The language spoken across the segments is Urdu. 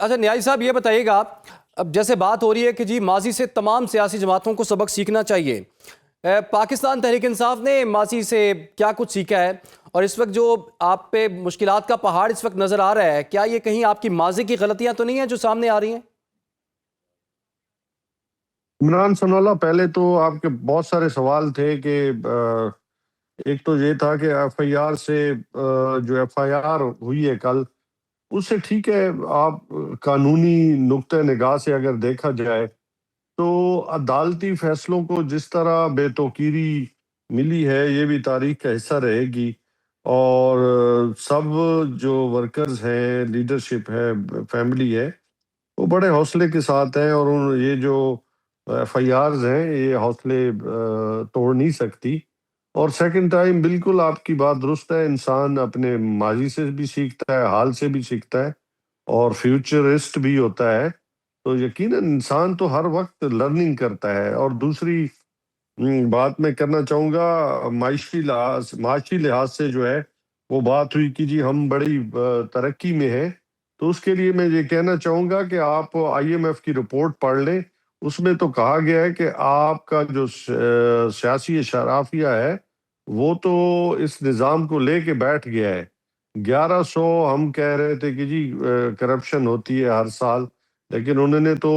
اچھا نیازی صاحب یہ بتائیے گا، اب جیسے بات ہو رہی ہے کہ جی ماضی سے تمام سیاسی جماعتوں کو سبق سیکھنا چاہیے، پاکستان تحریک انصاف نے ماضی سے کیا کچھ سیکھا ہے؟ اور اس وقت جو آپ پہ مشکلات کا پہاڑ اس وقت نظر آ رہا ہے، کیا یہ کہیں آپ کی ماضی کی غلطیاں تو نہیں ہیں جو سامنے آ رہی ہیں؟ عمران ثناءاللہ، پہلے تو آپ کے بہت سارے سوال تھے کہ ایک تو یہ تھا کہ ایف آئی آر سے جو ایف آئی آر ہوئی ہے کل، اس سے ٹھیک ہے، آپ قانونی نقطہ نگاہ سے اگر دیکھا جائے تو عدالتی فیصلوں کو جس طرح بے توقیری ملی ہے یہ بھی تاریخ کا حصہ رہے گی، اور سب جو ورکرز ہیں، لیڈرشپ ہے، فیملی ہے، وہ بڑے حوصلے کے ساتھ ہیں، اور یہ جو ایف آئی آرز ہیں یہ حوصلے توڑ نہیں سکتی۔ اور سیکنڈ ٹائم بالکل آپ کی بات درست ہے، انسان اپنے ماضی سے بھی سیکھتا ہے، حال سے بھی سیکھتا ہے، اور فیوچرسٹ بھی ہوتا ہے، تو یقیناً انسان تو ہر وقت لرننگ کرتا ہے۔ اور دوسری بات میں کرنا چاہوں گا، معاشی لحاظ سے جو ہے وہ بات ہوئی کہ جی ہم بڑی ترقی میں ہیں، تو اس کے لیے میں یہ کہنا چاہوں گا کہ آپ آئی ایم ایف کی رپورٹ پڑھ لیں۔ اس میں تو کہا گیا ہے کہ آپ کا جو سیاسی اشرافیہ ہے وہ تو اس نظام کو لے کے بیٹھ گیا ہے۔ 1100 ہم کہہ رہے تھے کہ جی کرپشن ہوتی ہے ہر سال، لیکن انہوں نے تو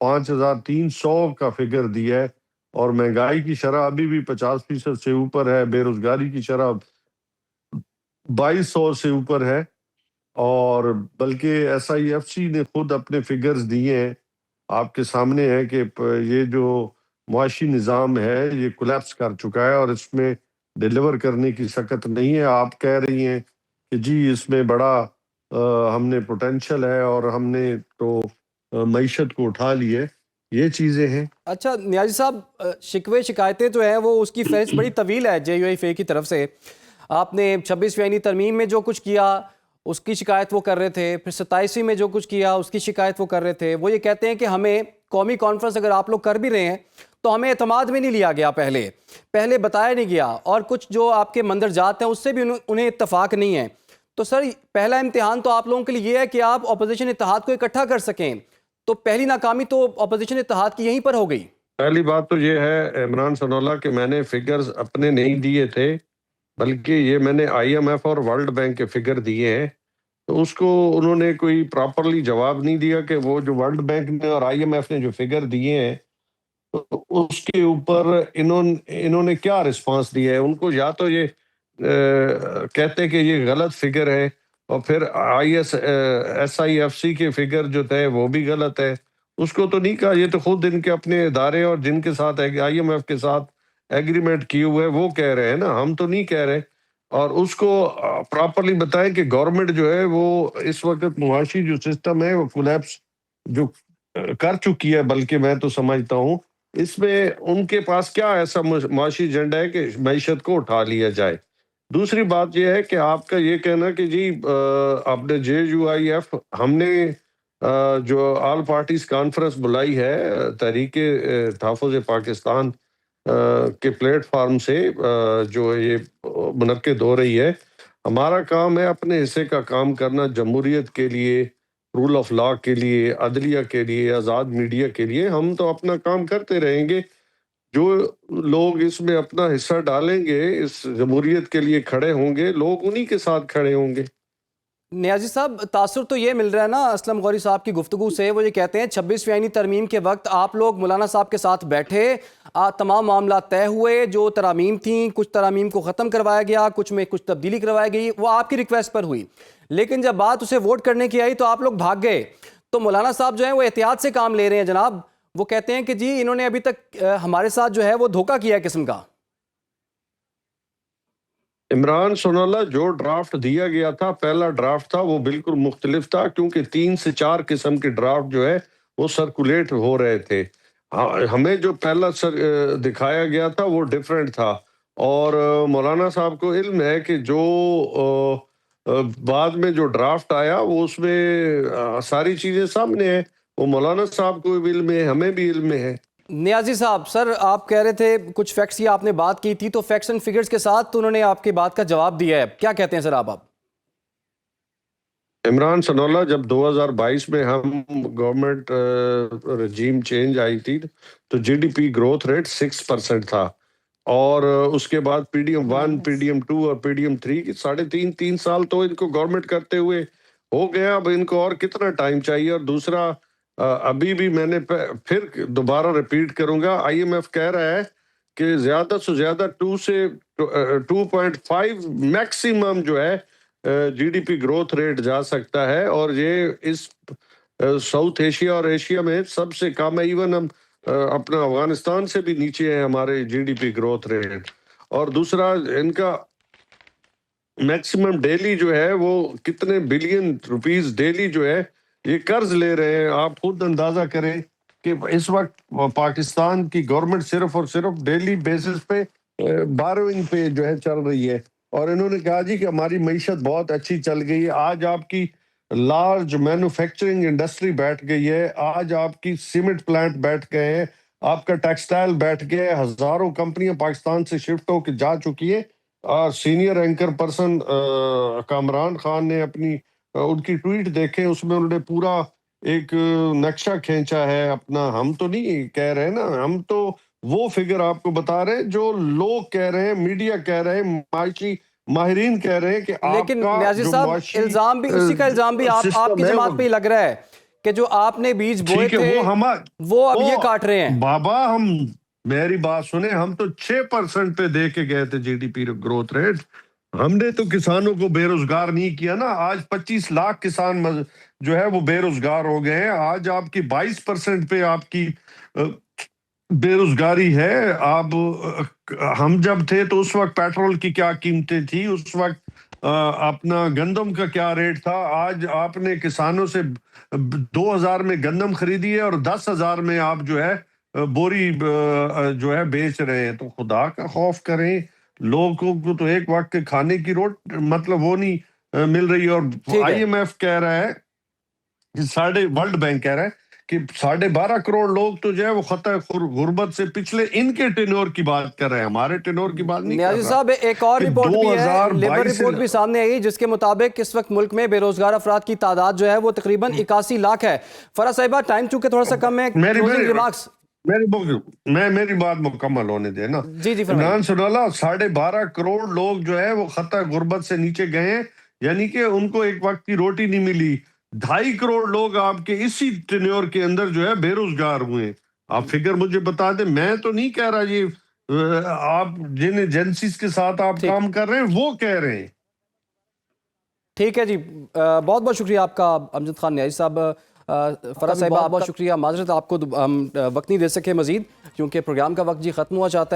5300 کا فگر دیا ہے، اور مہنگائی کی شرح ابھی بھی 50% سے اوپر ہے، بے روزگاری کی شرح 2200 سے اوپر ہے، اور بلکہ ایس آئی ایف سی نے خود اپنے فگرز دیے ہیں، آپ کے سامنے ہے کہ یہ جو معاشی نظام ہے یہ کولیپس کر چکا ہے، اور اس میں ڈیلیور کرنے کی سکت نہیں ہے۔ آپ کہہ رہی ہیں کہ جی اس میں بڑا ہم نے پوٹینشل ہے اور ہم نے تو معیشت کو اٹھا لی ہے، یہ چیزیں ہیں۔ اچھا نیازی صاحب، شکوے شکایتیں جو ہیں وہ اس کی فہرست بڑی طویل ہے جے یو ایف اے کی طرف سے۔ آپ نے 26ویں آئینی ترمیم میں جو کچھ کیا اس کی شکایت وہ کر رہے تھے، پھر 27ویں میں جو کچھ کیا اس کی شکایت وہ کر رہے تھے۔ وہ یہ کہتے ہیں کہ ہمیں قومی کانفرنس اگر آپ لوگ کر بھی رہے ہیں تو ہمیں اعتماد میں نہیں لیا گیا، پہلے بتایا نہیں گیا، اور کچھ جو آپ کے مندرجات ہیں اس سے بھی انہیں اتفاق نہیں ہے۔ تو سر پہلا امتحان تو آپ لوگوں کے لیے یہ ہے کہ آپ اپوزیشن اتحاد کو اکٹھا کر سکیں، تو پہلی ناکامی تو اپوزیشن اتحاد کی یہیں پر ہو گئی۔ پہلی بات تو یہ ہے عمران ثناءاللہ کہ میں نے فگرز اپنے نہیں دیے تھے، بلکہ یہ میں نے آئی ایم ایف اور ورلڈ بینک کے فگر دیے ہیں، تو اس کو انہوں نے کوئی پراپرلی جواب نہیں دیا کہ وہ جو ورلڈ بینک نے اور آئی ایم ایف نے جو فگر دیے ہیں تو اس کے اوپر انہوں نے کیا رسپانس دیا ہے۔ ان کو یا تو یہ کہتے کہ یہ غلط فگر ہے، اور پھر ایس آئی ایف سی کے فگر جو تھے وہ بھی غلط ہے، اس کو تو نہیں کہا۔ یہ تو خود ان کے اپنے ادارے اور جن کے ساتھ آئی ایم ایف کے ساتھ ایگریمنٹ کیے ہوئے وہ کہہ رہے ہیں نا، ہم تو نہیں کہہ رہے۔ اور اس کو پراپرلی بتائیں کہ گورنمنٹ جو ہے وہ اس وقت معاشی جو سسٹم ہے وہ کولیپس جو کر چکی ہے، بلکہ میں تو سمجھتا ہوں اس میں ان کے پاس کیا ایسا معاشی ایجنڈا ہے کہ معیشت کو اٹھا لیا جائے۔ دوسری بات یہ ہے کہ آپ کا یہ کہنا کہ جی آپ نے جے یو آئی ایف، ہم نے جو آل پارٹیز کانفرنس بلائی ہے تحریک تحفظ پاکستان کے پلیٹ فارم سے جو یہ منعقد ہو رہی ہے، ہمارا کام ہے اپنے حصے کا کام کرنا، جمہوریت کے لیے، رول آف لا کے لیے، عدلیہ کے لیے، آزاد میڈیا کے لیے۔ ہم تو اپنا کام کرتے رہیں گے، جو لوگ اس میں اپنا حصہ ڈالیں گے، اس جمہوریت کے لیے کھڑے ہوں گے، لوگ انہی کے ساتھ کھڑے ہوں گے۔ نیازی صاحب تاثر تو یہ مل رہا ہے نا اسلم غوری صاحب کی گفتگو سے، وہ یہ کہتے ہیں 26ویں آئینی ترمیم کے وقت آپ لوگ مولانا صاحب کے ساتھ بیٹھے، تمام معاملات طے ہوئے، جو ترامیم تھیں کچھ ترامیم کو ختم کروایا گیا، کچھ میں کچھ تبدیلی کروائی گئی، وہ آپ کی ریکویسٹ پر ہوئی، لیکن جب بات اسے ووٹ کرنے کی آئی تو آپ لوگ بھاگ گئے۔ تو مولانا صاحب جو ہیں وہ احتیاط سے کام لے رہے ہیں جناب، وہ کہتے ہیں کہ جی انہوں نے ابھی تک ہمارے ساتھ جو ہے وہ دھوکہ کیا ہے قسم کا۔ عمران ثناءاللہ، جو ڈرافٹ دیا گیا تھا، پہلا ڈرافٹ تھا، وہ بالکل مختلف تھا، کیونکہ 3 سے 4 قسم کے ڈرافٹ جو ہے وہ سرکولیٹ ہو رہے تھے۔ ہمیں جو پہلا دکھایا گیا تھا وہ ڈیفرنٹ تھا، اور مولانا صاحب کو علم ہے کہ جو بعد میں جو ڈرافٹ آیا وہ اس میں ساری چیزیں سامنے ہیں، وہ مولانا صاحب کو بھی علم ہے، ہمیں بھی علم ہے۔ نیازی صاحب، سر آپ کہہ رہے تھے کچھ فیکٹس کی آپ نے بات کی تھی، تو فیکٹس اینڈ فگرز کے ساتھ تو انہوں نے آپ کی بات کا جواب دیا ہے، کیا کہتے ہیں سر آپ؟ عمران سنولا جب 2022 میں ہم گورنمنٹ رجیم چینج آئی تھی تو G D P growth rate 6% تھا، اور اس کے بعد P D M 1 P D M 2 اور پی ڈی ایم 3 کی 3.5 سال تو ان کو گورنمنٹ کرتے ہوئے ہو گیا. اب ان کو اور کتنا ٹائم چاہیے؟ اور دوسرا ابھی بھی میں نے پھر دوبارہ ریپیٹ کروں گا، آئی ایم ایف کہہ رہا ہے کہ زیادہ سے زیادہ 2 سے 2.5 میکسیمم جو ہے G D P growth rate جا سکتا ہے، اور یہ اس ساؤتھ ایشیا اور ایشیا میں سب سے کم ہے. ایون ہم اپنا افغانستان سے بھی نیچے ہیں ہمارے G D P growth rate. اور دوسرا ان کا میکسیمم ڈیلی جو ہے وہ کتنے بلین روپیز ڈیلی جو ہے یہ قرض لے رہے ہیں. آپ خود اندازہ کریں کہ اس وقت پاکستان کی گورنمنٹ صرف اور صرف ڈیلی بیسس پہ بارونگ پہ جو ہے چل رہی ہے. اور انہوں نے کہا جی کہ ہماری معیشت بہت اچھی چل گئی ہے. آج آپ کی لارج مینوفیکچرنگ انڈسٹری بیٹھ گئی ہے، آج آپ کی سیمنٹ پلانٹ بیٹھ گئے ہیں، آپ کا ٹیکسٹائل بیٹھ گئے، ہزاروں کمپنیاں پاکستان سے شفٹ ہو کے جا چکی ہیں. Senior anchor person Kamran Khan نے اپنی ان کی ٹویٹ دیکھے، اس میں انہوں نے پورا ایک نقشہ کھینچا ہے اپنا. ہم تو نہیں کہہ رہے نا، ہم تو وہ فگر آپ کو بتا رہے ہیں جو لوگ کہہ رہے ہیں، میڈیا کہہ رہے ہیں، معاشی ماہرین کہہ رہے ہیں کہ آپ لیکن کا نیازی جو صاحب معاشی الزام بھی اسی کا الزام بھی آپ سسٹم کی ہے جماعت پہ ہی لگ رہا ہے کہ جو آپ نے بیج بوئے ٹھیک ہے، تھے وہ اب یہ کاٹ رہے ہیں. بابا ہم میری بات سنیں، ہم تو 6% پہ دے کے گئے تھے G D P growth rate. ہم نے تو کسانوں کو بے روزگار نہیں کیا نا. آج 25 لاکھ کسان جو ہے وہ بے روزگار ہو گئے ہیں. آج آپ کی 22% پہ آپ کی بے روزگاری ہے. آپ ہم جب تھے تو اس وقت پیٹرول کی کیا قیمتیں تھی، اس وقت اپنا گندم کا کیا ریٹ تھا. آج آپ نے کسانوں سے 2,000 میں گندم خریدی ہے اور 10,000 میں آپ جو ہے بوری جو ہے بیچ رہے ہیں. تو خدا کا خوف کریں، لوگوں کو تو ایک وقت کے کھانے کی مطلب وہ نہیں مل رہی. اور ٹھیک آئی ہے، ایم ایف کہہ رہا ہے کہ ورلڈ بینک کہہ رہا ہے کہ 12.5 کروڑ لوگ تو جو ہے وہ خطہ غربت سے پچھلے ان کے ٹینور کی بات کر رہے ہیں، ہمارے ٹینور کی بات نہیں کر نیازی رہا. صاحب ایک اور کہ رپورٹ بھی ہے، لیبر 2022 رپورٹ بھی سامنے آئی جس کے مطابق اس وقت ملک میں بے روزگار افراد کی تعداد جو ہے وہ تقریباً 81 لاکھ ہے. فرح صاحبہ ٹائم چونکہ تھوڑا سا کم ہے، کلوزنگ ریمارکس. میری بات مکمل ہونے دے نا. جی فرمائیے. عمران سنولا 12.5 کروڑ لوگ جو ہے وہ خطہ غربت سے نیچے گئے ہیں، یعنی کہ ان کو ایک وقت کی روٹی نہیں ملی. 2.5 کروڑ لوگ آپ کے اسی ٹینیور کے اندر جو ہے بے روزگار ہوئے. آپ فگر مجھے بتا دیں، میں تو نہیں کہہ رہا یہ آپ جن ایجنسیز کے ساتھ آپ کام کر رہے ہیں وہ کہہ رہے ہیں. ٹھیک ہے جی، بہت بہت شکریہ آپ کا امجد خان نیازی صاحب. فرح صاحبہ بہت شکریہ. معذرت آپ کو ہم وقت نہیں دے سکے مزید کیونکہ پروگرام کا وقت جی ختم ہوا چاہتا ہے.